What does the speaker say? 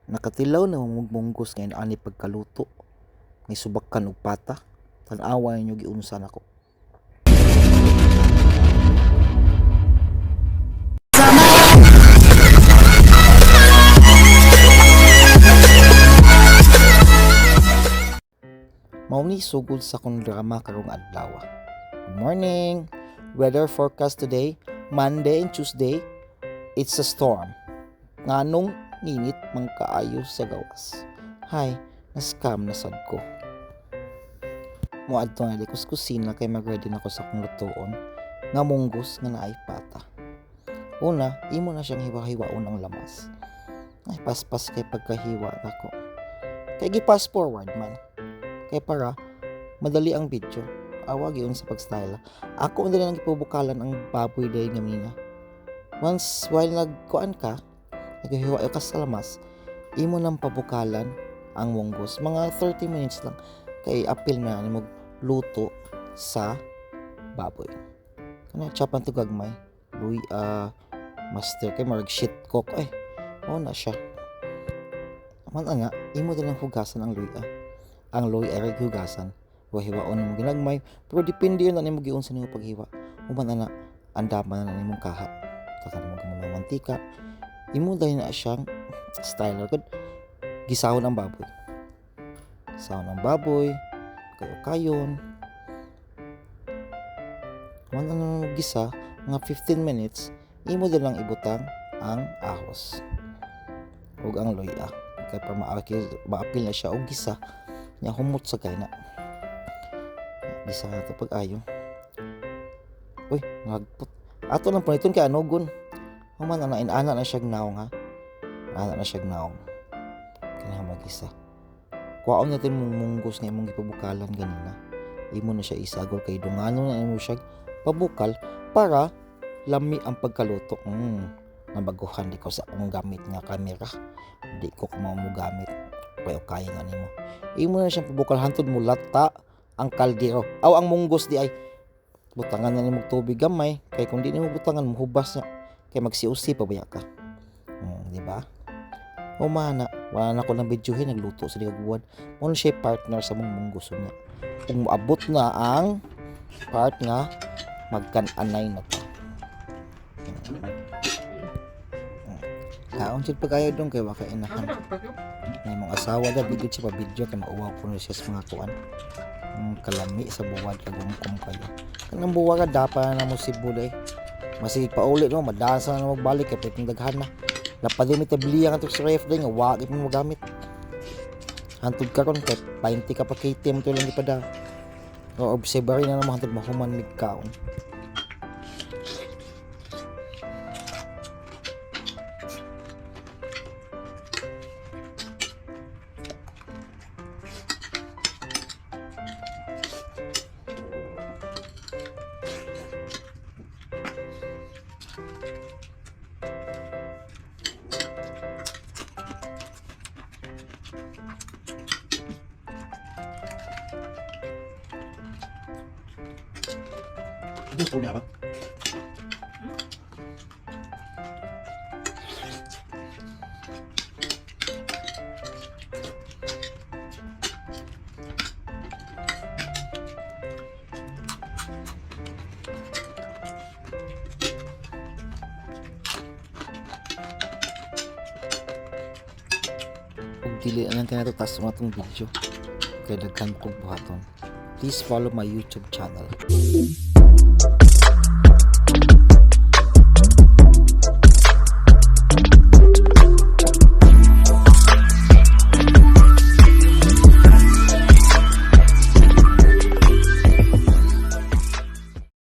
Nakatilaw na munggus ngayon ani pagkaluto. May subakan og pata. Tan-awa ninyo giunsa nako. Mao ni sugod sa kong drama karong adlaw. Good morning. Weather forecast today, Monday and Tuesday. It's a storm. Nganong nginit man kaayo sa gawas. Hay, na-scam na sad ko. Moadto na di kusina kay mag-ready na ko sa kong lutoon nga munggos nga naay pata. Una, imo na siyang hiwa-hiwaon ang lamas. Ay paspas kay pagkahiwa nako. Kay gi-pass forward man. Kay para madali ang video. Awag yun sa pag-style. Ako hindi na ipubukalan ang baboy dahil gamina. Once while nagkuan ka, naghihiwa ka sa lamas, imo nang pabukalan ang munggos. Mga 30 minutes lang. Kay apil na ni luto sa baboy. Kana chapan to gagmay. Luy master kay marag shit cook ay. Na siya. Man nga, imo din ang hugasan ang luy ang loy ay hugasan. Hiwaon mo ginagmay, pero depende yun na nimo giunsa nimo paghiwa. Human na andaman na nimong kaha. Saka nimo gamay mantika. Imo dahil na siyang styler good. Gisahon ang baboy. Sahon ang baboy, kayo-kayon. Man ang gisa, mga 15 minutes, imo din lang ibutang ang ahos. Ug ang loy kay para maapil na siya og gisa. Nya humot sa kay na. Gisa nato pag-ayo. Uy, nagput. Ato lang puniton kay anogon. Human ana inana na siya gnaong ha. Ana na siya gnaong. Kana magisa. Kuwaon natin mong munggos nga imong gipabukalan ganina. Imo na siya isagol kay dungano na imo siya pabukal para lami ang pagkaluto. Nabaguhan di ko sa akong gamit nga kamera. Di ko mo gamit. Kaya nga nimo. Imo na siyang pabukal hantod mo lata ang kaldero. Aw ang munggos di ay butangan na nimo tubig gamay kay kung di nimo butangan mohubas na kay magsiusi pa baya ka. Di ba? Umana, wala na ko ng videohin nagluto sa ligagbuwan. Mo siya partner sa mong munggos niya. Kung moabot na ang part nga magkan-anay na to. Kaon siya pag-ayo dong kay waka inahan. May mga asawa da bigod siya pa video kay mauwaw ko na siya sa mga kuan. Kalami sa buwad kagumkom kayo. Kanang buwa ka dapa na mo si Buday. Masig paulit no madasa na magbalik kay piting daghan na. Napadi mi tabliya nga sa ref day nga wa gid mo magamit. Hantod karon kay 20 ka pa KTM to lang ipada. O observary na naman hantod mahuman mig kaon. Ini punya apa? Kung dili lang tayo tatas mo itong video kaya daghan kong buhaton. Please follow my YouTube channel.